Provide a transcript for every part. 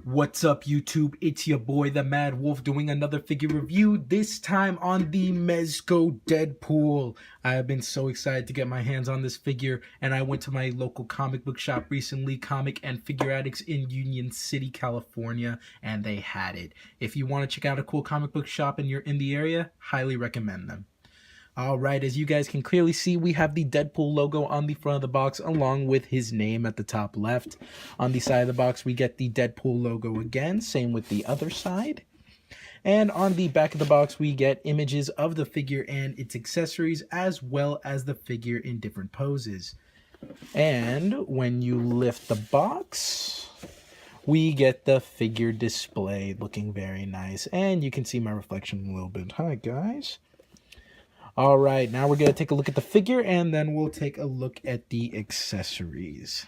What's up, YouTube? It's your boy, the Mad Wolf, doing another figure review, this time on the Mezco Deadpool. I have been so excited to get my hands on this figure, and I went to my local comic book shop recently, Comic and Figure Addicts in Union City, California, and they had it. If you want to check out a cool comic book shop and you're in the area, highly recommend them. Alright, as you guys can clearly see, we have the Deadpool logo on the front of the box along with his name at the top left. On the side of the box, we get the Deadpool logo again, same with the other side. And on the back of the box, we get images of the figure and its accessories, as well as the figure in different poses. And when you lift the box, we get the figure displayed, looking very nice. And you can see my reflection a little bit. Hi, guys. All right, now we're going to take a look at the figure, and then we'll take a look at the accessories.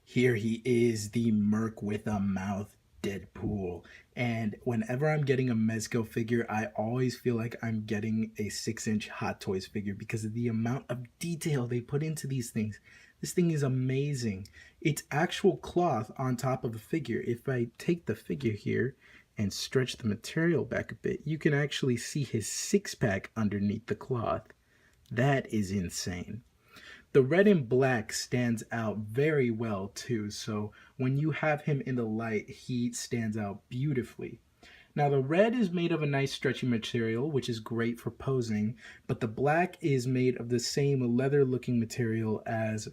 Here he is, the Merc with a Mouth Deadpool. And whenever I'm getting a Mezco figure, I always feel like I'm getting a 6-inch Hot Toys figure because of the amount of detail they put into these things. This thing is amazing. It's actual cloth on top of the figure. If I take the figure here and stretch the material back a bit, you can actually see his six-pack underneath the cloth. That is insane. The red and black stands out very well too, so when you have him in the light, he stands out beautifully. Now the red is made of a nice stretchy material, which is great for posing, but the black is made of the same leather-looking material as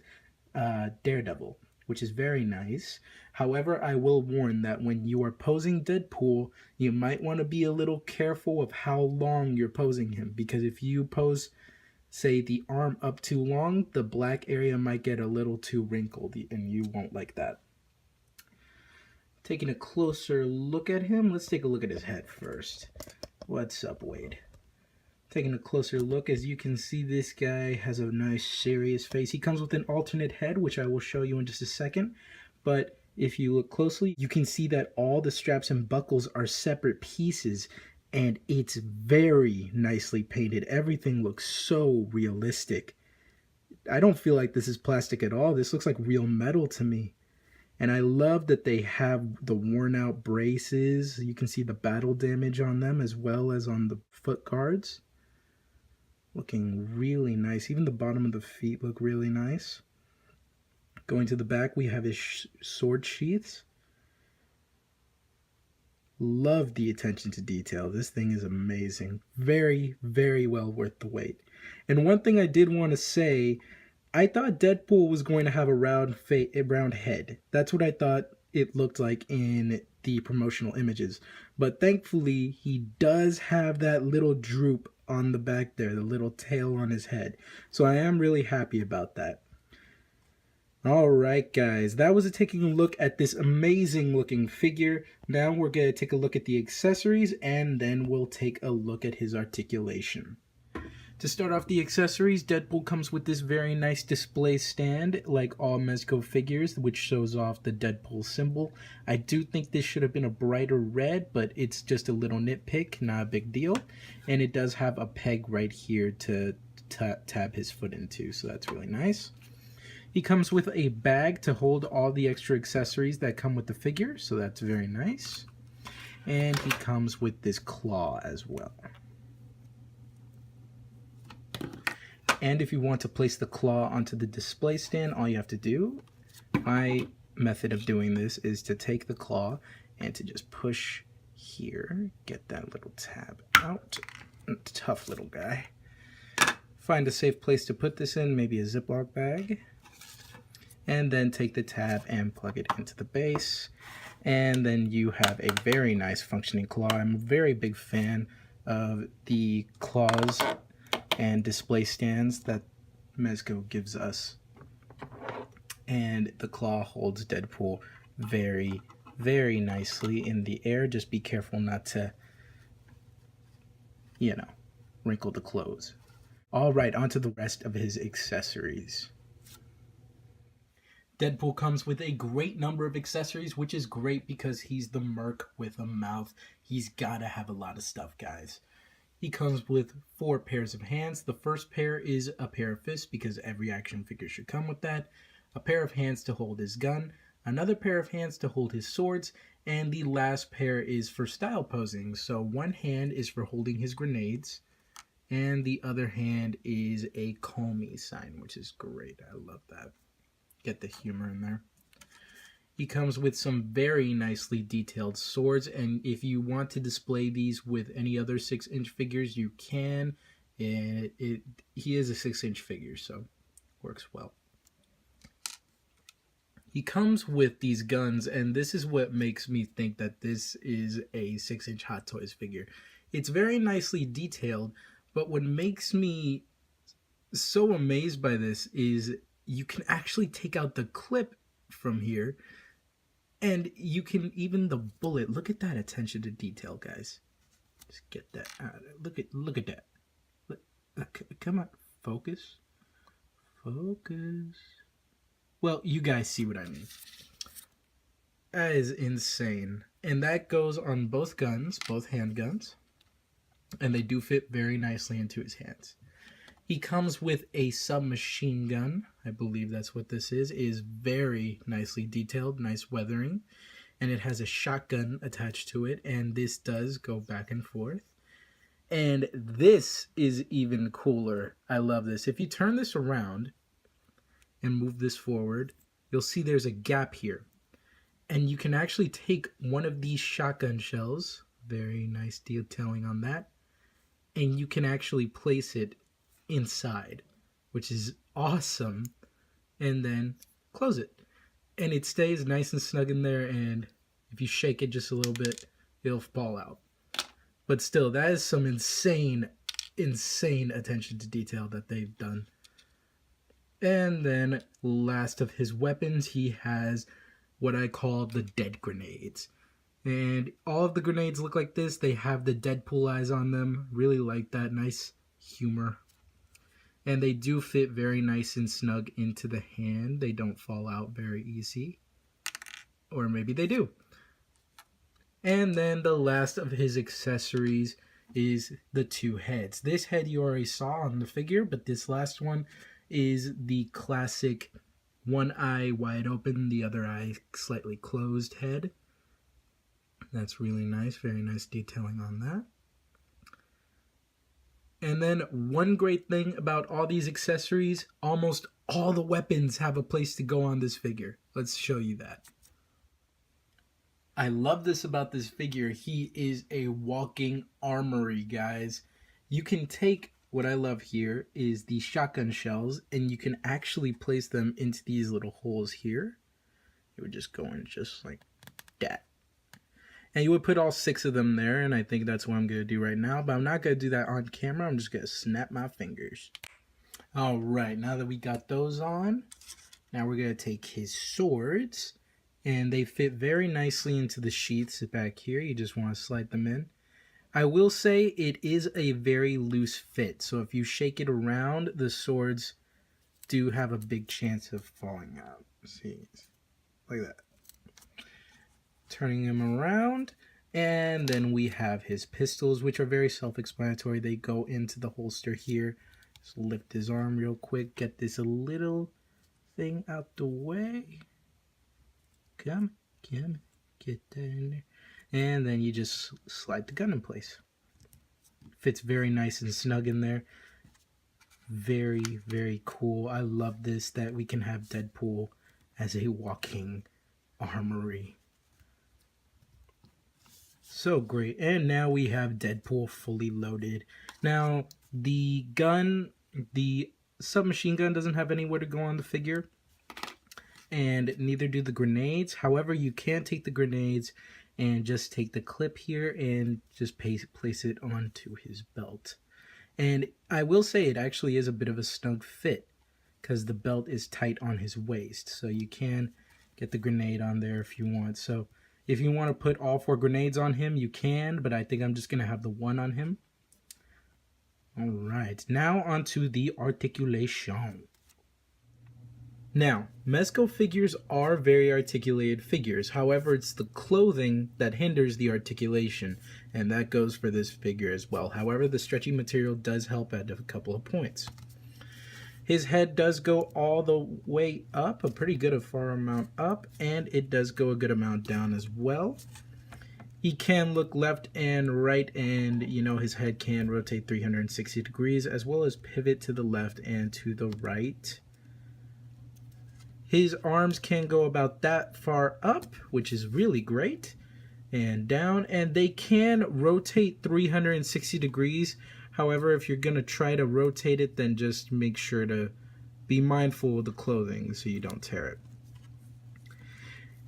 Daredevil, which is very nice. However, I will warn that when you are posing Deadpool, you might want to be a little careful of how long you're posing him, because if you pose, say, the arm up too long, the black area might get a little too wrinkled, and you won't like that. Taking a closer look at him, let's take a look at his head first. What's up, Wade? Taking a closer look, as you can see, this guy has a nice serious face. He comes with an alternate head, which I will show you in just a second, but if you look closely, you can see that all the straps and buckles are separate pieces, and it's very nicely painted. Everything looks so realistic. I don't feel like this is plastic at all. This looks like real metal to me. And I love that they have the worn out braces. You can see the battle damage on them as well as on the foot guards. Looking really nice. Even the bottom of the feet look really nice. Going to the back, we have his sword sheaths. Love the attention to detail. This thing is amazing. Very, very well worth the wait. And one thing I did want to say, I thought Deadpool was going to have a round head. That's what I thought it looked like in the promotional images. But thankfully, he does have that little droop on the back there, the little tail on his head. So I am really happy about that. Alright guys, that was taking a look at this amazing looking figure. Now we're going to take a look at the accessories, and then we'll take a look at his articulation. To start off the accessories, Deadpool comes with this very nice display stand, like all Mezco figures, which shows off the Deadpool symbol. I do think this should have been a brighter red, but it's just a little nitpick, not a big deal. And it does have a peg right here to tab his foot into, so that's really nice. He comes with a bag to hold all the extra accessories that come with the figure, so that's very nice. And he comes with this claw as well. And if you want to place the claw onto the display stand, all you have to do, my method of doing this is to take the claw and to just push here, get that little tab out. Tough little guy. Find a safe place to put this in, maybe a Ziploc bag. And then take the tab and plug it into the base. And then you have a very nice functioning claw. I'm a very big fan of the claws and display stands that Mezco gives us. And the claw holds Deadpool very, very nicely in the air. Just be careful not to, wrinkle the clothes. All right, on to the rest of his accessories. Deadpool comes with a great number of accessories, which is great because he's the Merc with a mouth. He's got to have a lot of stuff, guys. He comes with 4 pairs of hands. The first pair is a pair of fists because every action figure should come with that. A pair of hands to hold his gun. another pair of hands to hold his swords, and the last pair is for style posing. So one hand is for holding his grenades, and the other hand is a call me sign, which is great. I love that. Get the humor in there. He comes with some very nicely detailed swords, and if you want to display these with any other 6-inch figures, you can. He is a 6-inch figure, so works well. He comes with these guns, and this is what makes me think that this is a 6-inch Hot Toys figure. It's very nicely detailed, but what makes me so amazed by this is you can actually take out the clip from here, and you can even the bullet. Look at that attention to detail, guys. Just get that out. Look at that. Come on, focus. Well, you guys see what I mean. That is insane. And that goes on both guns, both handguns. And they do fit very nicely into his hands. He comes with a submachine gun. I believe that's what this is very nicely detailed, nice weathering. And it has a shotgun attached to it. And this does go back and forth. And this is even cooler. I love this. If you turn this around and move this forward, you'll see there's a gap here. And you can actually take one of these shotgun shells, very nice detailing on that, and you can actually place it inside, which is awesome, and then close it. And it stays nice and snug in there, and if you shake it just a little bit, it'll fall out. But still, that is some insane attention to detail that they've done. And then last of his weapons, he has what I call the dead grenades. And all of the grenades look like this. They have the Deadpool eyes on them. Really like that. Nice humor. And they do fit very nice and snug into the hand. They don't fall out very easy. Or maybe they do. And then the last of his accessories is the 2 heads. This head you already saw on the figure, but this last one is the classic one eye wide open, the other eye slightly closed head. That's really nice, very nice detailing on that. And then one great thing about all these accessories, almost all the weapons have a place to go on this figure. Let's show you that. I love this about this figure. He is a walking armory, guys. You can take, what I love here is the shotgun shells, and you can actually place them into these little holes here. It would just go in just like that. And you would put all 6 of them there, and I think that's what I'm going to do right now. But I'm not going to do that on camera. I'm just going to snap my fingers. All right, now that we got those on, now we're going to take his swords. And they fit very nicely into the sheaths back here. You just want to slide them in. I will say it is a very loose fit. So if you shake it around, the swords do have a big chance of falling out. See, like that. Turning them around. And then we have his pistols, which are very self-explanatory. They go into the holster here. Just lift his arm real quick. Get this little thing out the way. Come, get that in there. And then you just slide the gun in place. Fits very nice and snug in there. Very, very cool. I love this, that we can have Deadpool as a walking armory. So great. And now we have Deadpool fully loaded. Now, the gun, the submachine gun doesn't have anywhere to go on the figure. And neither do the grenades. However, you can take the grenades and just take the clip here and just place it onto his belt. And I will say it actually is a bit of a snug fit because the belt is tight on his waist. So you can get the grenade on there if you want. So if you want to put all 4 grenades on him, you can, but I think I'm just going to have the 1 on him. All right, now onto the articulation. Now, Mezco figures are very articulated figures. However, it's the clothing that hinders the articulation, and that goes for this figure as well. However, the stretchy material does help at a couple of points. His head does go all the way up, a pretty good far amount up, and it does go a good amount down as well. He can look left and right, and you know, his head can rotate 360 degrees as well as pivot to the left and to the right. His arms can go about that far up, which is really great, and down, and they can rotate 360 degrees. However, if you're gonna try to rotate it, then just make sure to be mindful of the clothing so you don't tear it.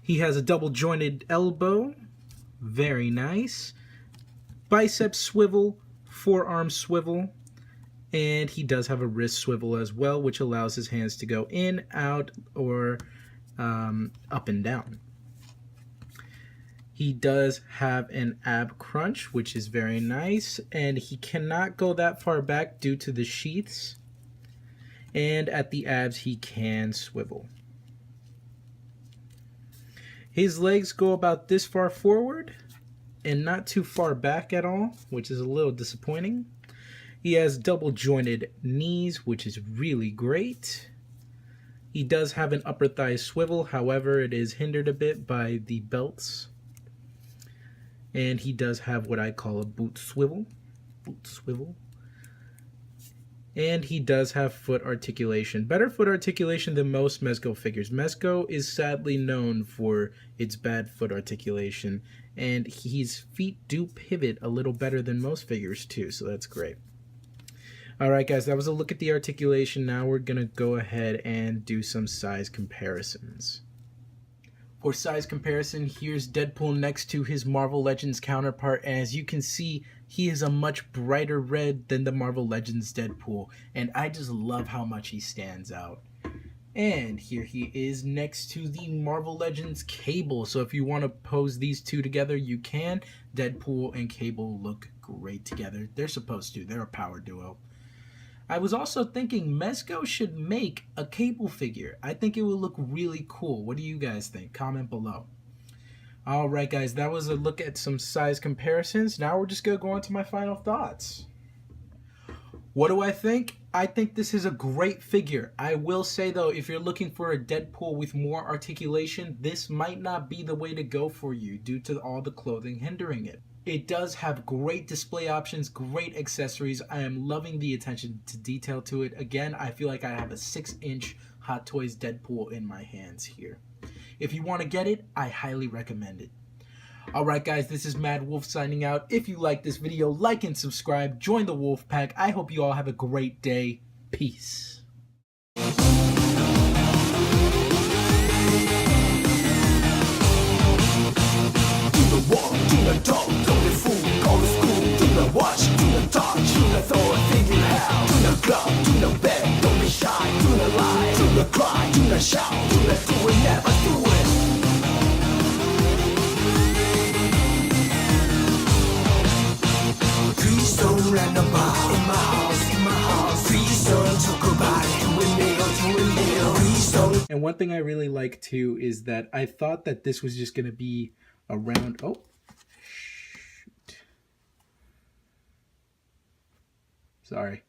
He has a double jointed elbow, very nice. Bicep swivel, forearm swivel, and he does have a wrist swivel as well, which allows his hands to go in, out, or up and down. He does have an ab crunch, which is very nice, and he cannot go that far back due to the sheaths. And at the abs, he can swivel. His legs go about this far forward and not too far back at all, which is a little disappointing. He has double jointed knees, which is really great. He does have an upper thigh swivel, however, it is hindered a bit by the belts. And he does have what I call a boot swivel. And he does have foot articulation. Better foot articulation than most Mezco figures. Mezco is sadly known for its bad foot articulation, and his feet do pivot a little better than most figures too, so that's great. Alright guys, that was a look at the articulation. Now we're going to go ahead and do some size comparisons. For size comparison, here's Deadpool next to his Marvel Legends counterpart, and as you can see, he is a much brighter red than the Marvel Legends Deadpool, and I just love how much he stands out. And here he is next to the Marvel Legends Cable, so if you want to pose these two together, you can. Deadpool and Cable look great together. They're supposed to. They're a power duo. I was also thinking Mezco should make a Cable figure. I think it would look really cool. What do you guys think? Comment below. Alright guys, that was a look at some size comparisons. Now we're just going to go on to my final thoughts. What do I think? I think this is a great figure. I will say though, if you're looking for a Deadpool with more articulation, this might not be the way to go for you due to all the clothing hindering it. It does have great display options, great accessories. I am loving the attention to detail to it. Again, I feel like I have a 6-inch Hot Toys Deadpool in my hands here. If you want to get it, I highly recommend it. Alright guys, this is Mad Wolf signing out. If you like this video, like and subscribe. Join the Wolf Pack. I hope you all have a great day. Peace. Walk, do the talk, go to food, go to school, do the watch, do the talk, do the throw a thing you have, do the club, do the bed, don't be shy, do the lie, do the cry, do the shout, do it, never do it. Please don't run about in my house, please don't talk about it, do it nail, please don't. And one thing I really like too is that I thought that this was just going to be around, oh, shoot. Sorry.